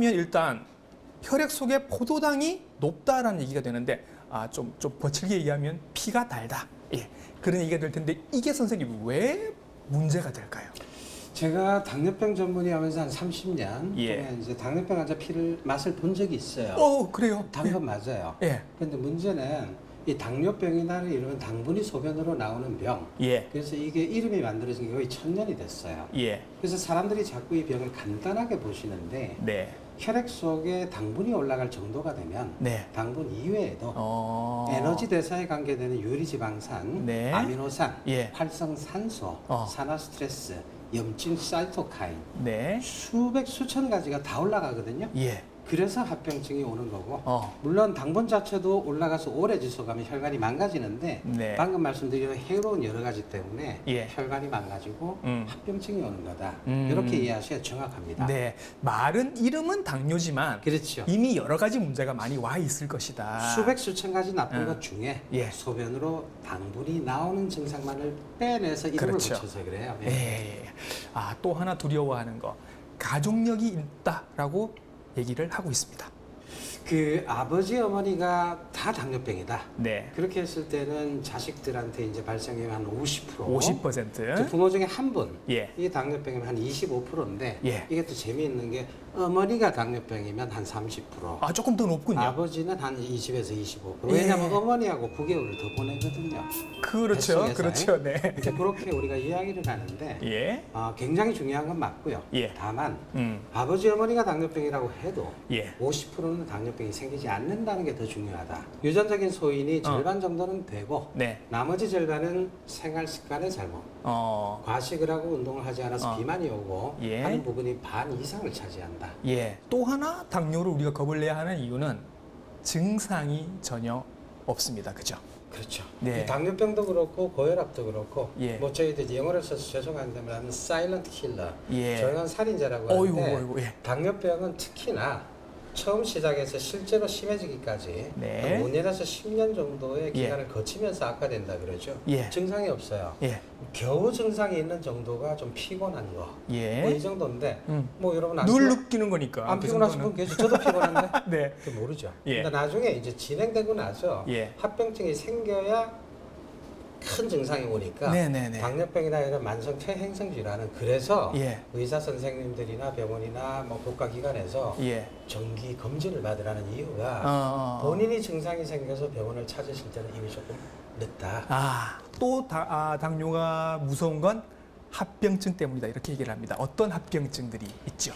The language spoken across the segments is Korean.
하면 일단 혈액 속에 포도당이 높다라는 얘기가 되는데 좀 거칠게 얘기하면 피가 달다. 예, 그런 얘기가 될 텐데 이게 선생님 왜 문제가 될까요? 제가 당뇨병 전문의 하면서 한 30년 예. 동안 이제 당뇨병 환자 피를 맛을 본 적이 있어요. 그래요? 당근 맞아요. 예. 그런데 문제는 이 당뇨병이나 이런 당분이 소변으로 나오는 병. 예. 그래서 이게 이름이 만들어진 게 거의 1000년이 됐어요. 예. 그래서 사람들이 자꾸 이 병을 간단하게 보시는데 네. 혈액 속에 당분이 올라갈 정도가 되면 네. 당분 이외에도 어. 에너지 대사에 관계되는 유리지방산, 네. 아미노산, 예. 활성산소, 산화스트레스, 염증 사이토카인 네. 수백 수천 가지가 다 올라가거든요. 예. 그래서 합병증이 오는 거고 어. 물론 당분 자체도 올라가서 오래 지속하면 혈관이 망가지는데 네. 방금 말씀드린 해로운 여러 가지 때문에 예. 혈관이 망가지고 합병증이 오는 거다. 음. 이렇게 이해하셔야 정확합니다. 네. 말은 이름은 당뇨지만 그렇죠. 이미 여러 가지 문제가 많이 와 있을 것이다. 수백 수천 가지 나쁜 음. 것 중에 예. 소변으로 당분이 나오는 증상만을 빼내서 이름을 그렇죠. 붙여서 그래요. 예. 예. 또 하나 두려워하는 거. 가족력이 있다라고 얘기를 하고 있습니다. 그 아버지 어머니가 다 당뇨병이다. 네. 그렇게 했을 때는 자식들한테 이제 발생이 한 50%. 50%. 부모 중에 한 분. 예. 이 당뇨병이면 한 25%인데 예. 이게 또 재미있는 게 어머니가 당뇨병이면 한 30%. 조금 더 높군요. 아버지는 한 20에서 25%. 예. 왜냐하면 어머니하고 9개월을 더 보내거든요. 그렇죠. 뱃속에서. 그렇죠. 네. 이제 그렇게 우리가 이야기를 하는데 예. 굉장히 중요한 건 맞고요. 예. 다만 음. 아버지 어머니가 당뇨병이라고 해도 예. 50%는 당뇨병이 생기지 않는다는 게 더 중요하다. 유전적인 소인이 절반 정도는 되고 네. 나머지 절반은 생활 습관의 잘못. 과식을 하고 운동을 하지 않아서 비만이 오고 예. 하는 부분이 반 이상을 차지한다. 예. 또 하나 당뇨를 우리가 겁을 내야 하는 이유는 증상이 전혀 없습니다. 그죠? 그렇죠. 네. 이 당뇨병도 그렇고 고혈압도 그렇고 예. 뭐 저희들 이제 영어를 써서 죄송한데 말하면 사일런트 킬러, 예. 조용한 살인자라고 하는데 어이구, 예. 당뇨병은 특히나 처음 시작해서 실제로 심해지기까지 네. 5년에서 10년 정도의 예. 기간을 거치면서 악화된다 그러죠. 예. 증상이 없어요. 예. 겨우 증상이 있는 정도가 좀 피곤한 거. 예. 뭐 이 정도인데 뭐 여러분 늘 느끼는 거니까. 안 그 피곤하신 정도는. 분 계시 저도 피곤한데 네. 그 모르죠. 예. 근데 나중에 이제 진행되고 나서 예. 합병증이 생겨야 큰 증상이 오니까 네네네. 당뇨병이나 이런 만성 퇴행성 질환은 그래서 예. 의사 선생님들이나 병원이나 뭐 국가기관에서 예. 정기 검진을 받으라는 이유가 본인이 증상이 생겨서 병원을 찾으실 때는 이미 조금 늦다. 또 당뇨가 무서운 건 합병증 때문이다 이렇게 얘기를 합니다. 어떤 합병증들이 있죠?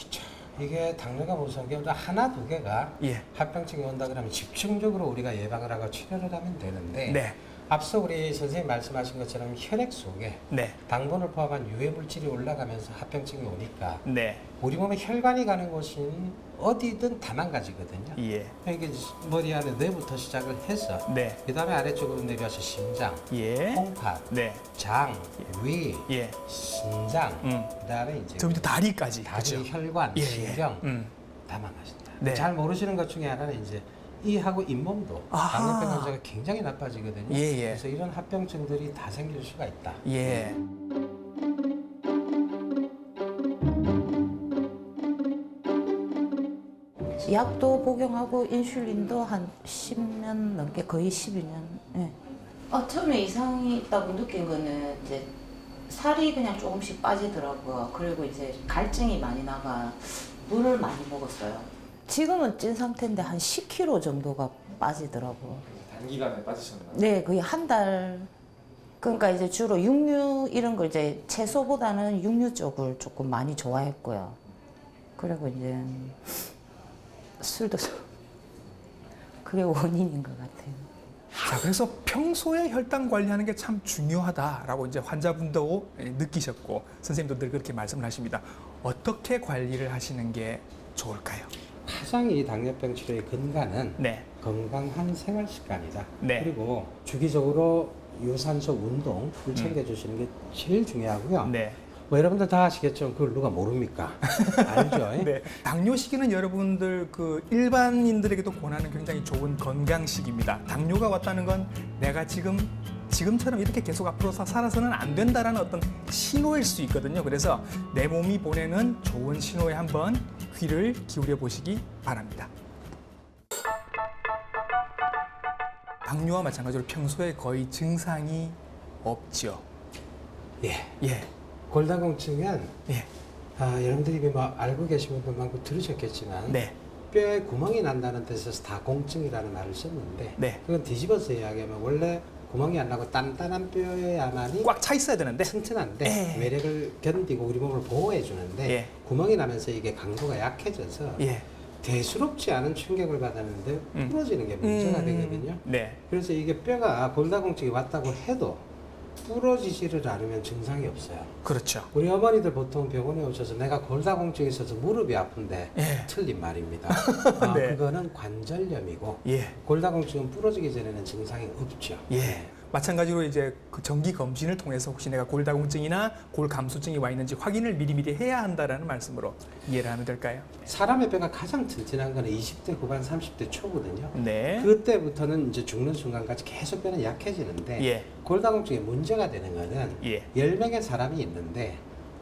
이게 당뇨가 무서운 게 하나 두 개가 예. 합병증이 온다 그러면 집중적으로 우리가 예방을 하고 치료를 하면 되는데 네. 앞서 우리 선생님 말씀하신 것처럼 혈액 속에 네. 당분을 포함한 유해 물질이 올라가면서 합병증이 오니까 네. 우리 몸에 혈관이 가는 곳은 어디든 다 망가지거든요. 예. 이게 머리 안에 뇌부터 시작을 해서 네. 그다음에 아래쪽으로 내려와서 심장, 예. 홍파, 네. 장, 위, 예. 신장, 그다음에 이제 저 밑에 다리까지. 다리, 그죠? 혈관, 예, 예. 신경 다 망가진다. 네. 잘 모르시는 것 중에 하나는 이제 이하고 잇몸도 아하. 당뇨병 환자가 굉장히 나빠지거든요. 예, 예. 그래서 이런 합병증들이 다 생길 수가 있다. 예. 약도 복용하고 인슐린도 한 10년 넘게 거의 12년. 예. 처음에 이상이 있다고 느낀 거는 이제 살이 그냥 조금씩 빠지더라고요. 그리고 이제 갈증이 많이 나가 물을 많이 먹었어요. 지금은 찐 상태인데 한 10kg 정도가 빠지더라고요. 단기간에 빠지셨나요? 네, 거의 한 달. 그러니까 이제 주로 육류 이런 걸 이제 채소보다는 육류 쪽을 조금 많이 좋아했고요. 그리고 이제 술도 그게 원인인 것 같아요. 자, 그래서 평소에 혈당 관리하는 게 참 중요하다라고 이제 환자분도 느끼셨고 선생님도 늘 그렇게 말씀을 하십니다. 어떻게 관리를 하시는 게 좋을까요? 가장 이 당뇨병 치료의 근간은 네. 건강한 생활 습관이다. 네. 그리고 주기적으로 유산소 운동을 챙겨주시는 게 제일 중요하고요. 네. 뭐 여러분들 다 아시겠지만 그걸 누가 모릅니까? 알죠? 네. 당뇨 시기는 여러분들 일반인들에게도 권하는 굉장히 좋은 건강 시기입니다. 당뇨가 왔다는 건 내가 지금처럼 이렇게 계속 앞으로 살아서는 안 된다라는 어떤 신호일 수 있거든요. 그래서 내 몸이 보내는 좋은 신호에 한번 귀를 기울여 보시기 바랍니다. 당뇨와 마찬가지로 평소에 거의 증상이 없죠. 예. 예, 골다공증은 예, 여러분들이 뭐 알고 계신 분도 많고 들으셨겠지만 네, 뼈에 구멍이 난다는 뜻에서 다공증이라는 말을 썼는데 네. 그건 뒤집어서 이야기하면 원래 구멍이 안 나고 단단한 뼈에야만이 꽉 차 있어야 되는데. 튼튼한데 예. 외력을 견디고 우리 몸을 보호해 주는데 예. 구멍이 나면서 이게 강도가 약해져서 예, 대수롭지 않은 충격을 받았는데 부러지는 게 문제가 되거든요. 네, 그래서 이게 뼈가 골다공증이 왔다고 해도 부러지지를 않으면 증상이 없어요. 그렇죠. 우리 어머니들 보통 병원에 오셔서 내가 골다공증이 있어서 무릎이 아픈데 예. 틀린 말입니다. 네. 그거는 관절염이고 예, 골다공증은 부러지기 전에는 증상이 없죠. 예. 마찬가지로 이제 그 정기 검진을 통해서 혹시 내가 골다공증이나 골감소증이 와 있는지 확인을 미리미리 해야 한다라는 말씀으로 이해를 하면 될까요? 사람의 뼈가 가장 튼튼한 거는 20대 후반, 30대 초거든요. 네. 그때부터는 이제 죽는 순간까지 계속 뼈는 약해지는데 예. 골다공증의 문제가 되는 거는 예. 10명의 사람이 있는데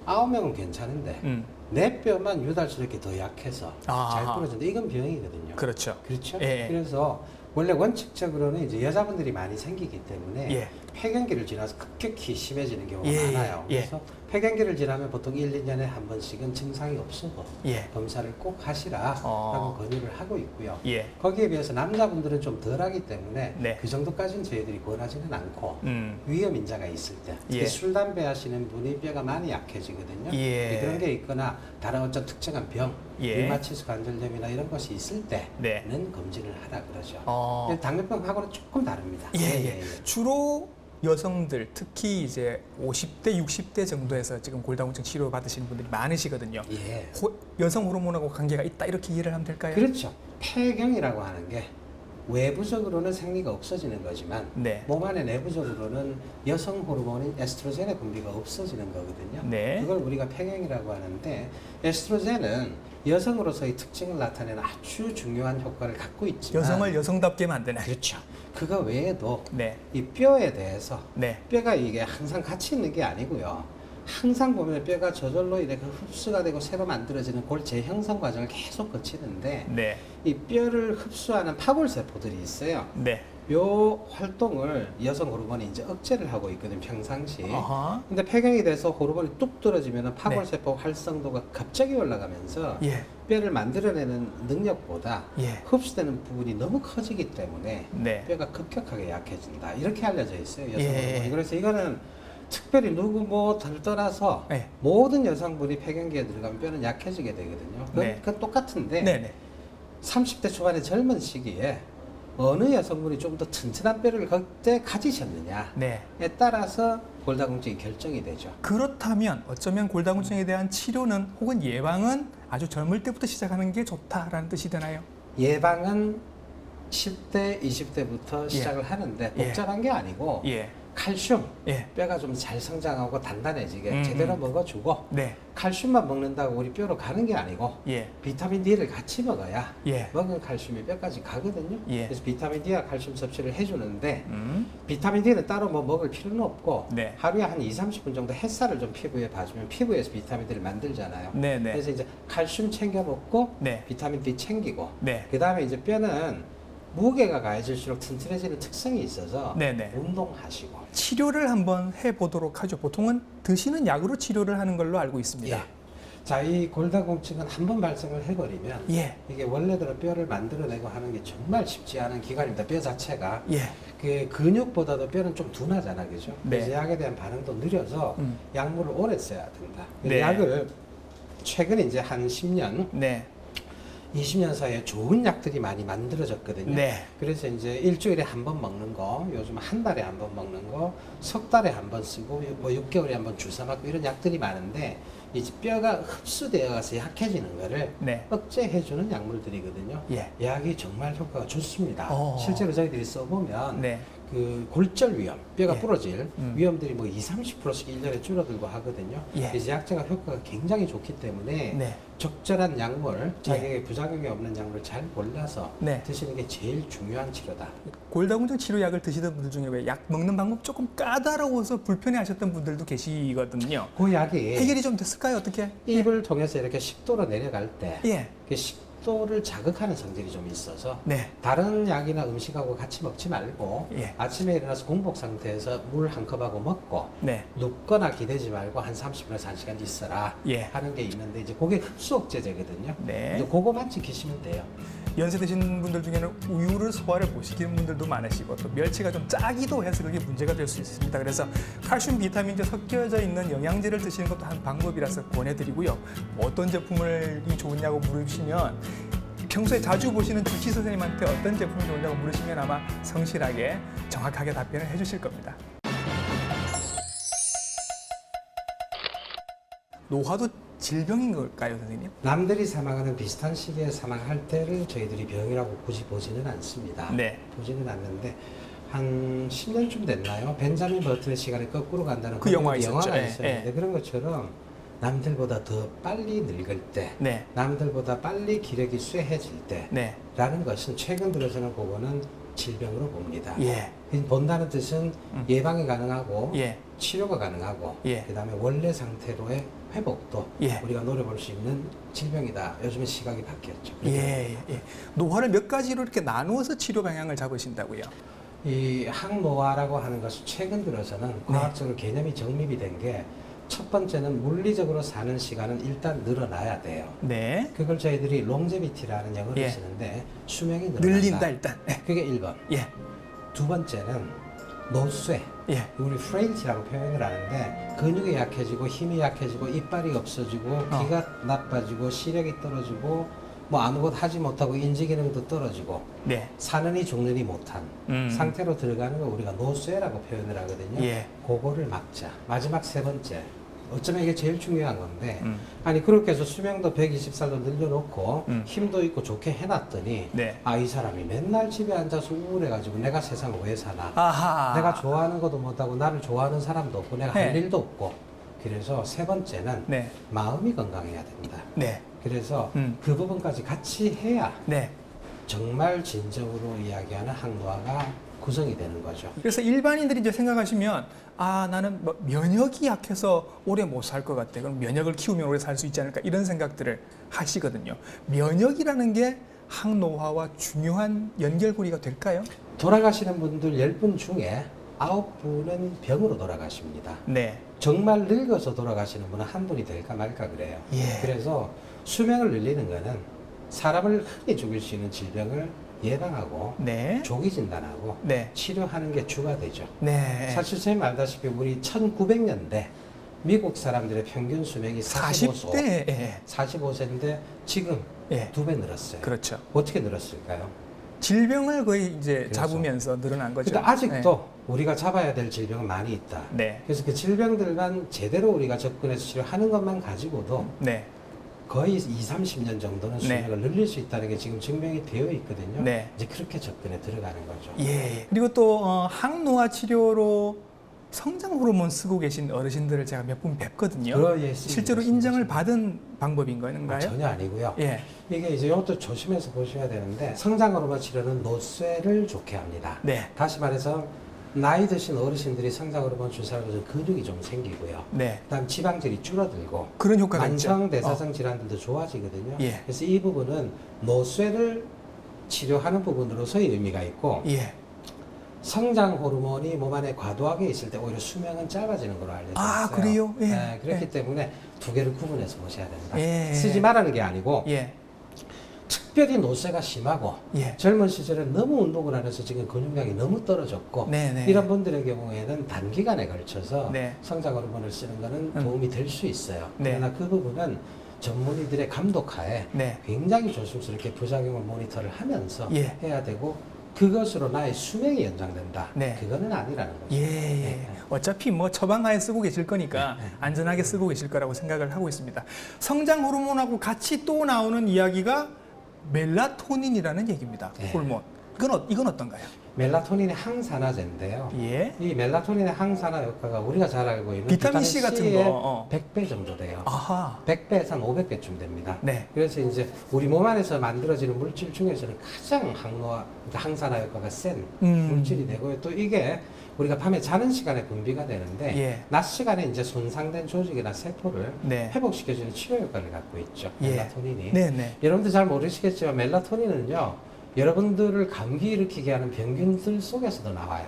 9명은 괜찮은데 내 뼈만 유달스럽게 더 약해서 잘 아하. 부러진다. 이건 병이거든요. 그렇죠. 그렇죠? 예. 그래서 원래 원칙적으로는 이제 여자분들이 많이 생기기 때문에 예. 폐경기를 지나서 급격히 심해지는 경우가 예, 많아요. 예. 그래서 폐경기를 지나면 보통 1, 2년에 한 번씩은 증상이 없어도 예. 검사를 꼭 하시라라고 권유를 하고 있고요. 예. 거기에 비해서 남자분들은 좀 덜하기 때문에 네. 그 정도까지는 저희들이 권하지는 않고 음. 위험 인자가 있을 때 특히 예. 술, 담배 하시는 분이 뼈가 많이 약해지거든요. 예. 그런 게 있거나 다른 어떤 특정한 병, 예. 류마티스 관절염이나 이런 것이 있을 때는 네. 검진을 하라 그러죠. 어. 당뇨병하고는 조금 다릅니다. 예. 주로 여성들 특히 이제 50대, 60대 정도에서 지금 골다공증 치료 받으시는 분들이 많으시거든요. 예. 여성 호르몬하고 관계가 있다 이렇게 이해를 하면 될까요? 그렇죠. 폐경이라고 하는 게 외부적으로는 생리가 없어지는 거지만 네. 몸 안에 내부적으로는 여성 호르몬인 에스트로겐의 분비가 없어지는 거거든요. 네. 그걸 우리가 폐경이라고 하는데 에스트로겐은 여성으로서의 특징을 나타내는 아주 중요한 효과를 갖고 있지만 여성을 여성답게 만드는. 그렇죠. 그거 외에도 네. 이 뼈에 대해서 네. 뼈가 이게 항상 같이 있는 게 아니고요. 항상 보면 뼈가 저절로 이렇게 흡수가 되고 새로 만들어지는 골 재형성 과정을 계속 거치는데 네. 이 뼈를 흡수하는 파골 세포들이 있어요. 네. 요 활동을 여성 호르몬이 이제 억제를 하고 있거든요, 평상시. 어허. 근데 폐경이 돼서 호르몬이 뚝 떨어지면 파골 네. 세포 활성도가 갑자기 올라가면서 예. 뼈를 만들어내는 능력보다 예. 흡수되는 부분이 너무 커지기 때문에 네. 뼈가 급격하게 약해진다. 이렇게 알려져 있어요, 여성 예. 호르몬이. 그래서 이거는 특별히 누구 뭐를 떠나서 네. 모든 여성분이 폐경기에 들어가면 뼈는 약해지게 되거든요. 네. 그건 똑같은데 네네. 30대 초반의 젊은 시기에 어느 여성분이 좀 더 튼튼한 뼈를 그때 가지셨느냐에 네. 따라서 골다공증이 결정이 되죠. 그렇다면 어쩌면 골다공증에 대한 치료는 혹은 예방은 아주 젊을 때부터 시작하는 게 좋다라는 뜻이 되나요? 예방은 10대, 20대부터 시작을 하는데 예. 복잡한 게 아니고 예. 칼슘, 예. 뼈가 좀 잘 성장하고 단단해지게 음, 제대로 먹어주고 네. 칼슘만 먹는다고 우리 뼈로 가는 게 아니고 예. 비타민 D를 같이 먹어야 예. 먹은 칼슘이 뼈까지 가거든요. 예. 그래서 비타민 D와 칼슘 섭취를 해주는데 음. 비타민 D는 따로 뭐 먹을 필요는 없고 네. 하루에 한 2, 30분 정도 햇살을 좀 피부에 봐주면 피부에서 비타민 D를 만들잖아요. 네네. 그래서 이제 칼슘 챙겨 먹고 네. 비타민 D 챙기고 네. 그 다음에 이제 뼈는 무게가 가해질수록 튼튼해지는 특성이 있어서 네네. 운동하시고 치료를 한번 해보도록 하죠. 보통은 드시는 약으로 치료를 하는 걸로 알고 있습니다. 예. 자, 이 골다공증은 한 번 발생을 해버리면 예. 이게 원래대로 뼈를 만들어내고 하는 게 정말 쉽지 않은 기관입니다. 뼈 자체가 예. 그 근육보다도 뼈는 좀 둔하잖아, 그죠? 네. 그래서 약에 대한 반응도 느려서 약물을 오래 써야 된다. 네. 약을 최근에 이제 한 10년, 네. 20년 사이에 좋은 약들이 많이 만들어졌거든요. 네. 그래서 이제 일주일에 한 번 먹는 거, 요즘 한 달에 한 번 먹는 거, 석 달에 한 번 쓰고, 뭐 6개월에 한 번 주사 맞고 이런 약들이 많은데, 이제 뼈가 흡수되어 가서 약해지는 거를 네. 억제해주는 약물들이거든요. 예. 약이 정말 효과가 좋습니다. 어. 실제로 저희들이 써보면 네. 그 골절 위험, 뼈가 예. 부러질 위험들이 뭐 20, 30%씩 1년에 줄어들고 하거든요. 예. 그래서 약제가 효과가 굉장히 좋기 때문에 네. 적절한 약물, 자기에게 부작용이 없는 약물을 잘 골라서 네. 드시는 게 제일 중요한 치료다. 골다공증 치료약을 드시던 분들 중에 왜 약 먹는 방법 조금 까다로워서 불편해하셨던 분들도 계시거든요. 그 약이 해결이 좀 됐을까요? 할까요? 어떻게? 입을 통해서 이렇게 식도로 내려갈 때 예. 그 식도를 자극하는 성질이 좀 있어서 네. 다른 약이나 음식하고 같이 먹지 말고 예. 아침에 일어나서 공복 상태에서 물 한 컵하고 먹고 네. 눕거나 기대지 말고 한 30분에서 1시간 있어라 예. 하는 게 있는데 이제 그게 흡수 억제제거든요. 네. 이제 그거만 지키시면 돼요. 연세 드신 분들 중에는 우유를 소화를 못 시키는 분들도 많으시고 또 멸치가 좀 짜기도 해서 그게 문제가 될 수 있습니다. 그래서 칼슘, 비타민제 섞여져 있는 영양제를 드시는 것도 한 방법이라서 권해드리고요. 어떤 제품이 좋으냐고 물으시면 평소에 자주 보시는 주치 선생님한테 어떤 제품이 좋으냐고 물으시면 아마 성실하게 정확하게 답변을 해주실 겁니다. 노화도 질병인 걸까요, 선생님? 남들이 사망하는 비슷한 시기에 사망할 때를 저희들이 병이라고 굳이 보지는 않습니다. 네. 보지는 않는데 한 10년쯤 됐나요? 벤자민 버튼의 시간이 거꾸로 간다는 그 영화 있었죠. 영화가 예, 있었는데 예. 그런 것처럼 남들보다 더 빨리 늙을 때, 네. 남들보다 빨리 기력이 쇠해질 때 네. 라는 것은 최근 들어서는 그거는 질병으로 봅니다. 예. 본다는 뜻은 예방이 가능하고 예. 치료가 가능하고 예. 그다음에 원래 상태로의 회복도 예. 우리가 노려볼 수 있는 질병이다. 요즘은 시각이 바뀌었죠. 예, 예. 노화를 몇 가지로 이렇게 나누어서 치료 방향을 잡으신다고요? 이 항노화라고 하는 것은 최근 들어서는 과학적으로 개념이 정립이 된 게 첫 번째는 물리적으로 사는 시간은 일단 늘어나야 돼요. 네. 그걸 저희들이 롱제비티라는 영어를 예. 쓰는데 수명이 늘어난다. 늘린다 일단. 네. 그게 1번. 예. 두 번째는 노쇠. 예. 우리 프레일티라고 표현을 하는데 근육이 약해지고 힘이 약해지고 이빨이 없어지고 기가 나빠지고 시력이 떨어지고 뭐 아무것도 하지 못하고 인지기능도 떨어지고 네. 사느니 죽느니 못한 상태로 들어가는 걸 우리가 노쇠라고 표현을 하거든요. 예. 그거를 막자. 마지막 세 번째. 어쩌면 이게 제일 중요한 건데 아니 그렇게 해서 수명도 120살도 늘려놓고 힘도 있고 좋게 해놨더니 네. 아 이 사람이 맨날 집에 앉아서 우울해가지고 내가 세상을 왜 사나 아하. 내가 좋아하는 것도 못하고 나를 좋아하는 사람도 없고 내가 할 네. 일도 없고 그래서 세 번째는 네. 마음이 건강해야 된다. 네. 그래서 그 부분까지 같이 해야 네. 정말 진정으로 이야기하는 항노화가 구성이 되는 거죠. 그래서 일반인들이 이제 생각하시면 아 나는 뭐 면역이 약해서 오래 못 살 것 같아. 그럼 면역을 키우면 오래 살 수 있지 않을까 이런 생각들을 하시거든요. 면역이라는 게 항노화와 중요한 연결고리가 될까요? 돌아가시는 분들 10분 중에 9분은 병으로 돌아가십니다. 네. 정말 늙어서 돌아가시는 분은 한 분이 될까 말까 그래요. 예. 그래서 수명을 늘리는 거는 사람을 흔히 죽일 수 있는 질병을 예방하고 네. 조기 진단하고 네. 치료하는 게 주가 되죠. 네. 사실 선생님 알다시피 우리 1900년대 미국 사람들의 평균 수명이 45세. 40대. 예. 45세인데 지금 예. 2배 늘었어요. 그렇죠. 어떻게 늘었을까요? 질병을 거의 이제 그래서. 잡으면서 늘어난 거죠. 근데 아직도 우리가 잡아야 될 질병은 많이 있다. 네. 그래서 그 질병들만 제대로 우리가 접근해서 치료하는 것만 가지고도 네. 거의 20-30년 정도는 네. 수명을 늘릴 수 있다는 게 지금 증명이 되어 있거든요. 네. 이제 그렇게 접근해 들어가는 거죠. 예. 그리고 또 항노화 치료로 성장 호르몬 쓰고 계신 어르신들을 제가 몇 분 뵙거든요. 예, 실제로 인정을 받은 방법인 건가요? 전혀 아니고요. 예. 이게 이제 이것도 조심해서 보셔야 되는데 성장 호르몬 치료는 노쇠를 좋게 합니다. 네. 다시 말해서 나이 드신 어르신들이 성장 호르몬 주사를 맞으면 근육이 좀 생기고요. 네. 그다음 지방질이 줄어들고 그런 효과가 있죠. 만성 대사성 질환들도 좋아지거든요. 예. 그래서 이 부분은 노쇠를 치료하는 부분으로서의 의미가 있고 예. 성장 호르몬이 몸 안에 과도하게 있을 때 오히려 수명은 짧아지는 걸로 알려져 있어요. 아, 그래요? 예. 네, 그렇기 예. 때문에 두 개를 구분해서 보셔야 된다. 예. 쓰지 말라는 게 아니고 예. 특별히 노쇠가 심하고 예. 젊은 시절에 너무 운동을 안 해서 지금 근육량이 너무 떨어졌고 네네. 이런 분들의 경우에는 단기간에 걸쳐서 네. 성장 호르몬을 쓰는 거는 도움이 될 수 있어요. 네. 그러나 그 부분은 전문의들의 감독하에 네. 굉장히 조심스럽게 부작용을 모니터를 하면서 예. 해야 되고 그것으로 나의 수명이 연장된다. 네. 그거는 아니라는 거죠. 예. 네. 어차피 뭐 처방하에 쓰고 계실 거니까 안전하게 쓰고 계실 거라고 생각을 하고 있습니다. 성장 호르몬하고 같이 또 나오는 이야기가 멜라토닌이라는 얘기입니다. 네. 호르몬. 이건 어떤가요? 멜라토닌이 항산화제인데요. 예. 이 멜라토닌의 항산화 효과가 우리가 잘 알고 있는 비타민 C 같은 C의 거. 100배 정도 돼요. 아하. 100배에서 한 500배쯤 됩니다. 네. 그래서 이제 우리 몸 안에서 만들어지는 물질 중에서는 가장 항산화 효과가 센 물질이 되고요. 또 이게 우리가 밤에 자는 시간에 분비가 되는데 예. 낮 시간에 이제 손상된 조직이나 세포를 네. 회복시켜주는 치료 효과를 갖고 있죠. 예. 멜라토닌이. 네네. 여러분들 잘 모르시겠지만 멜라토닌은요. 여러분들을 감기 일으키게 하는 병균들 속에서도 나와요.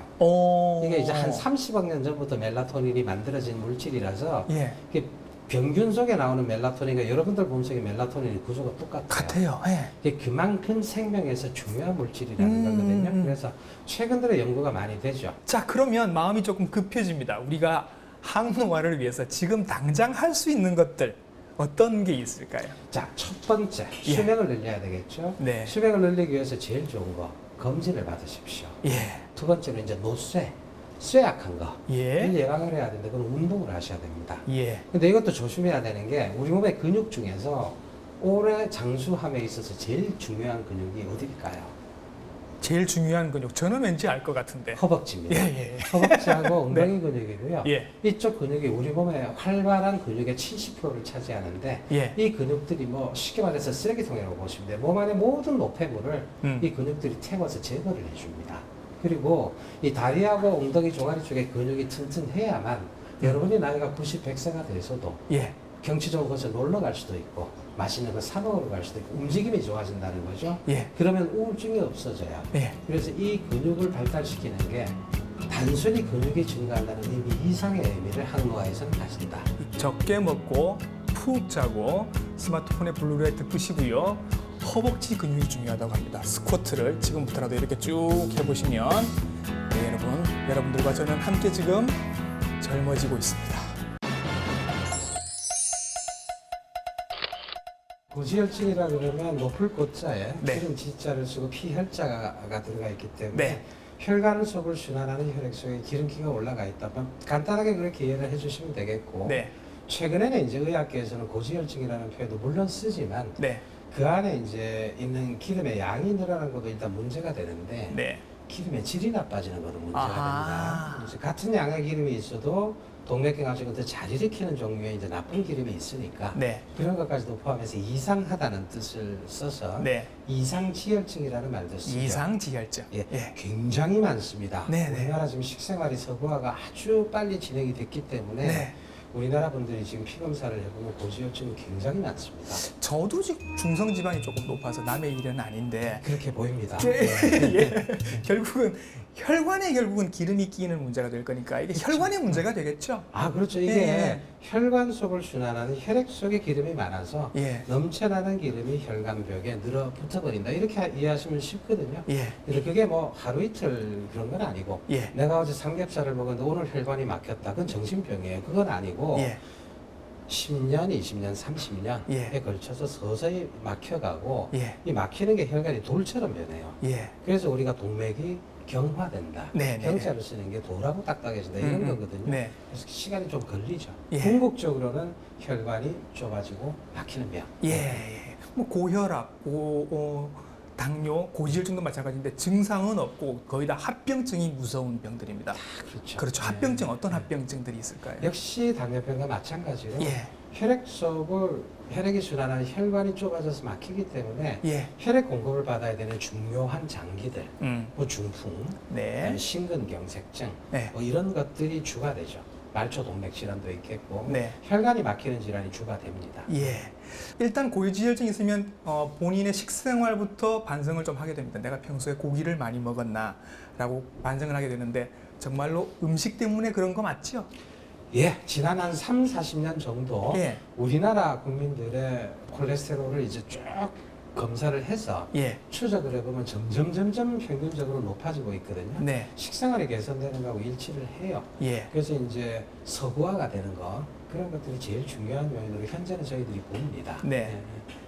이게 이제 한 30억 년 전부터 멜라토닌이 만들어진 물질이라서 예. 이게 병균 속에 나오는 멜라토닌과 여러분들 몸속의 멜라토닌의 구조가 똑같아요. 같아요. 예. 이게 그만큼 생명에서 중요한 물질이라는 거거든요. 그래서 최근 들어 연구가 많이 되죠. 자, 그러면 마음이 조금 급해집니다. 우리가 항노화를 위해서 지금 당장 할 수 있는 것들 어떤 게 있을까요? 자, 첫 번째 예. 수명을 늘려야 되겠죠. 네. 수명을 늘리기 위해서 제일 좋은 거 검진을 받으십시오. 예. 두 번째로 이제 노쇠, 쇠약한 거. 예. 이걸 예방을 해야 되는데 그건 운동을 하셔야 됩니다. 예. 근데 이것도 조심해야 되는 게 우리 몸의 근육 중에서 오래 장수함에 있어서 제일 중요한 근육이 어딜까요? 제일 중요한 근육. 저는 왠지 알 것 같은데. 허벅지입니다. 예, 예. 허벅지하고 엉덩이 근육이고요. 예. 이쪽 근육이 우리 몸의 활발한 근육의 70%를 차지하는데 예. 이 근육들이 뭐 쉽게 말해서 쓰레기통이라고 보시면 돼요. 몸 안의 모든 노폐물을 이 근육들이 태워서 제거를 해줍니다. 그리고 이 다리하고 엉덩이 종아리 쪽에 근육이 튼튼해야만 여러분이 나이가 90, 100세가 돼서도 예. 경치 좋은 곳에 놀러 갈 수도 있고 맛있는 거 사 먹으러 갈 수도 있고 움직임이 좋아진다는 거죠. 예. 그러면 우울증이 없어져요. 예. 그래서 이 근육을 발달시키는 게 단순히 근육이 증가한다는 의미 이상의 의미를 항노화에서는 가진다. 적게 먹고 푹 자고 스마트폰에 블루라이트 끄시고요. 허벅지 근육이 중요하다고 합니다. 스쿼트를 지금부터라도 이렇게 쭉 해보시면 네, 여러분들과 저는 함께 지금 젊어지고 있습니다. 고지혈증이라 그러면 높을 고자에 네. 기름 지자를 쓰고 피혈자가 들어가 있기 때문에 네. 혈관 속을 순환하는 혈액 속에 기름기가 올라가 있다. 간단하게 그렇게 이해를 해주시면 되겠고 네. 최근에는 이제 의학계에서는 고지혈증이라는 표현도 물론 쓰지만 네. 그 안에 이제 있는 기름의 양이 늘어나는 것도 일단 문제가 되는데 네. 기름의 질이 나빠지는 것도 문제가 아하. 됩니다. 그래서 같은 양의 기름이 있어도 동맥경 같은 것들 잘 일으키는 종류의 이제 나쁜 기름이 있으니까 네. 그런 것까지도 포함해서 이상하다는 뜻을 써서 네. 이상지혈증이라는 말도 쓰죠. 이상지혈증. 예, 예. 굉장히 많습니다. 네, 네. 우리나라 지금 식생활이 서구화가 아주 빨리 진행이 됐기 때문에 네. 우리나라 분들이 지금 피 검사를 해보면 고지혈증이 굉장히 많습니다. 저도 지금 중성 지방이 조금 높아서 남의 일은 아닌데 그렇게 보입니다. 예. 결국은 혈관에 결국은 기름이 끼는 문제가 될 거니까 이게 혈관의 문제가 되겠죠. 아, 그렇죠. 이게 예. 혈관 속을 순환하는 혈액 속에 기름이 많아서 예. 넘쳐나는 기름이 혈관벽에 늘어 붙어버린다. 이렇게 이해하시면 쉽거든요. 예. 근데 그게 뭐 하루 이틀 그런 건 아니고 예. 내가 어제 삼겹살을 먹었는데 오늘 혈관이 막혔다. 그건 정신병이에요. 그건 아니고 예. 10년, 20년, 30년에 예. 걸쳐서 서서히 막혀가고 예. 이 막히는 게 혈관이 돌처럼 변해요. 예. 그래서 우리가 동맥이 경화된다. 네, 네. 경자를 쓰는 게 도라고 딱딱해진다. 이런 거거든요. 네. 그래서 시간이 좀 걸리죠. 예. 궁극적으로는 혈관이 좁아지고 막히는 병. 예. 예. 뭐 고혈압, 당뇨, 고지혈증도 마찬가지인데 증상은 없고 거의 다 합병증이 무서운 병들입니다. 그렇죠. 그렇죠. 네. 합병증 어떤 합병증들이 있을까요? 역시 당뇨병과 마찬가지로 예. 혈액 속을 혈액이 순환하는 혈관이 좁아져서 막히기 때문에 예. 혈액 공급을 받아야 되는 중요한 장기들, 음. 뭐 중풍, 네. 심근경색증, 네. 뭐 이런 것들이 주가 되죠. 말초 동맥 질환도 있겠고 네. 혈관이 막히는 질환이 주가 됩니다. 예. 일단 고지혈증 있으면 본인의 식생활부터 반성을 좀 하게 됩니다. 내가 평소에 고기를 많이 먹었나라고 반성을 하게 되는데 정말로 음식 때문에 그런 거 맞죠? 예, 지난 한 3, 40년 정도 예. 우리나라 국민들의 콜레스테롤을 이제 쭉 검사를 해서 예. 추적을 해보면 점점 평균적으로 높아지고 있거든요. 네. 식생활이 개선되는 거하고 일치를 해요. 예. 그래서 이제 서구화가 되는 거 그런 것들이 제일 중요한 요인으로 현재는 저희들이 봅니다. 네.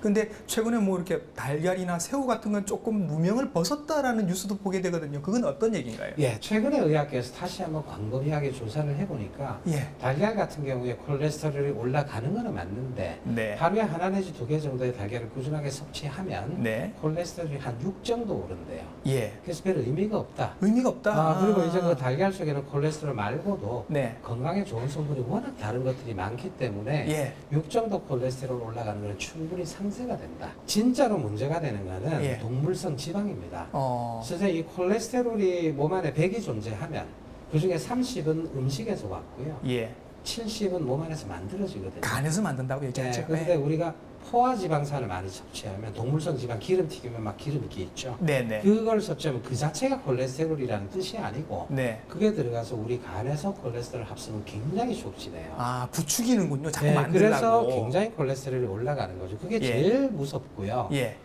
근데 최근에 뭐 이렇게 달걀이나 새우 같은 건 조금 무명을 벗었다라는 뉴스도 보게 되거든요. 그건 어떤 얘기인가요? 예, 최근에 의학계에서 다시 한번 광범위하게 조사를 해보니까 예. 달걀 같은 경우에 콜레스테롤이 올라가는 거는 맞는데 네. 하루에 하나 내지 두 개 정도의 달걀을 꾸준하게 섭취하면 네. 콜레스테롤이 한 6 정도 오른대요. 예. 그래서 별 의미가 없다. 의미가 없다. 그리고 이제 그 달걀 속에는 콜레스테롤 말고도 네. 건강에 좋은 성분이 워낙 다른 것들이 많기 때문에 예. 6 정도 콜레스테롤 올라가는 건 충분히 상쇄가 된다. 진짜로 문제가 되는 거는 예. 동물성 지방입니다. 어. 선생님, 이 콜레스테롤이 몸 안에 100이 존재하면 그중에 30은 음식에서 왔고요. 예. 70은 몸 안에서 만들어지거든요. 간에서 만든다고 얘기했죠. 그런데 우리가 포화지방산을 많이 섭취하면 동물성 지방 기름 튀기면 막 기름기 있죠. 네네. 그걸 섭취하면 그 자체가 콜레스테롤이라는 뜻이 아니고 네. 그게 들어가서 우리 간에서 콜레스테롤 합성은 굉장히 촉진해요. 아, 부추기는군요. 자꾸 네, 만들라고. 그래서 굉장히 콜레스테롤이 올라가는 거죠. 그게 예. 제일 무섭고요. 예.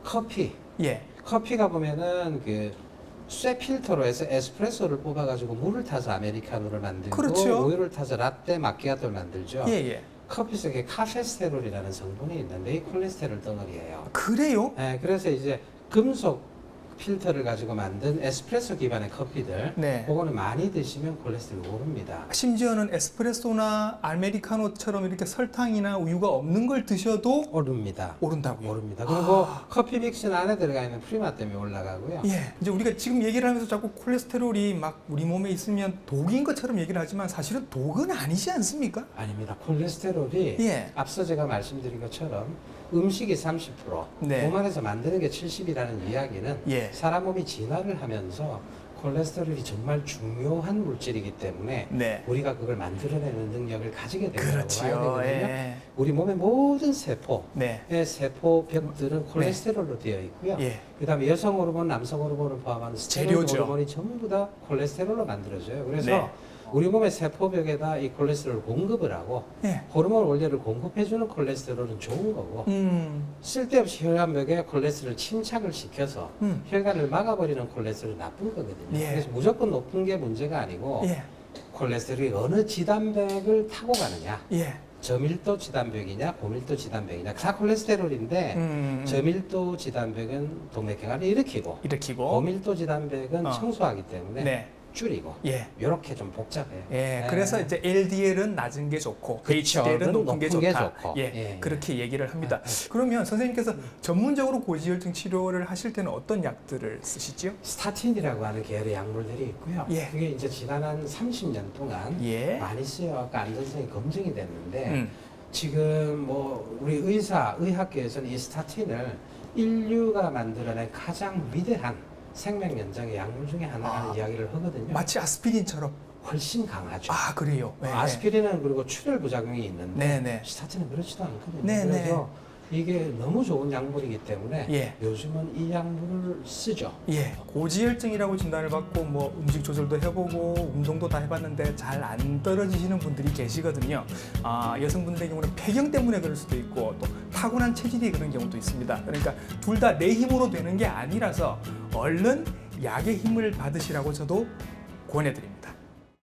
커피. 예. 커피가 보면은 그 쇠 필터로 해서 에스프레소를 뽑아가지고 물을 타서 아메리카노를 만들고 그렇죠. 우유를 타서 라떼 마키아토를 만들죠. 예, 예. 커피 속에 카페스테롤이라는 성분이 있는데 이 콜레스테롤 덩어리예요. 그래요? 네, 그래서 이제 금속 필터를 가지고 만든 에스프레소 기반의 커피들, 네. 그거는 많이 드시면 콜레스테롤이 오릅니다. 심지어는 에스프레소나 아메리카노처럼 이렇게 설탕이나 우유가 없는 걸 드셔도 오릅니다. 오른다고요. 오릅니다. 그리고 커피 믹스 안에 들어가 있는 프리마 때문에 올라가고요. 예. 이제 우리가 지금 얘기를 하면서 자꾸 콜레스테롤이 막 우리 몸에 있으면 독인 것처럼 얘기를 하지만 사실은 독은 아니지 않습니까? 아닙니다. 콜레스테롤이 예. 앞서 제가 말씀드린 것처럼 음식이 30%, 네. 몸 안에서 만드는 게 70이라는 이야기는 예. 사람 몸이 진화를 하면서 콜레스테롤이 정말 중요한 물질이기 때문에 네. 우리가 그걸 만들어내는 능력을 가지게 된다고 봐야 그렇지요. 되거든요. 예. 우리 몸의 모든 세포의 네. 세포벽들은 콜레스테롤로 되어 있고요. 예. 그다음에 여성 호르몬, 남성 호르몬을 포함하는 스테로이드 재료죠. 호르몬이 전부 다 콜레스테롤로 만들어져요. 그래서 네. 우리 몸의 세포벽에다 이 콜레스테롤을 공급을 하고 예. 호르몬 원료를 공급해주는 콜레스테롤은 좋은 거고 쓸데없이 혈관벽에 콜레스테롤을 침착을 시켜서 혈관을 막아버리는 콜레스테롤은 나쁜 거거든요. 예. 그래서 무조건 높은 게 문제가 아니고 예. 콜레스테롤이 어느 지단백을 타고 가느냐, 예. 저밀도 지단백이냐 고밀도 지단백이냐 다 콜레스테롤인데 저밀도 지단백은 동맥경화를 일으키고 일으키고 고밀도 지단백은 어. 청소하기 때문에 네. 줄이고 예. 이렇게 좀 복잡해요. 예, 네. 그래서 이제 LDL은 낮은 게 좋고 그쵸. HDL은 높은 높은 게 게 좋다. 좋고. 예, 예, 그렇게 얘기를 합니다. 그러면 선생님께서 전문적으로 고지혈증 치료를 하실 때는 어떤 약들을 쓰시지요? 스타틴이라고 하는 계열의 약물들이 있고요. 예. 그게 이제 지난 한 30년 동안 예. 많이 쓰여갖고 안전성이 검증이 됐는데 음. 지금 뭐 우리 의학계에서는 이 스타틴을 인류가 만들어낸 가장 위대한 생명 연장의 약물 중에 하나라는 이야기를 하거든요. 마치 아스피린처럼. 훨씬 강하죠. 아, 그래요. 네. 아스피린은 그리고 출혈 부작용이 있는데 네네. 스타틴은 그렇지도 않거든요. 네네. 그래서 이게 너무 좋은 약물이기 때문에 예. 요즘은 이 약물을 쓰죠. 예, 고지혈증이라고 진단을 받고 뭐 음식 조절도 해보고 운동도 다 해봤는데 잘 안 떨어지시는 분들이 계시거든요. 아, 여성분들의 경우는 폐경 때문에 그럴 수도 있고 또 타고난 체질이 그런 경우도 있습니다. 그러니까 둘 다 내 힘으로 되는 게 아니라서 얼른 약의 힘을 받으시라고 저도 권해드립니다.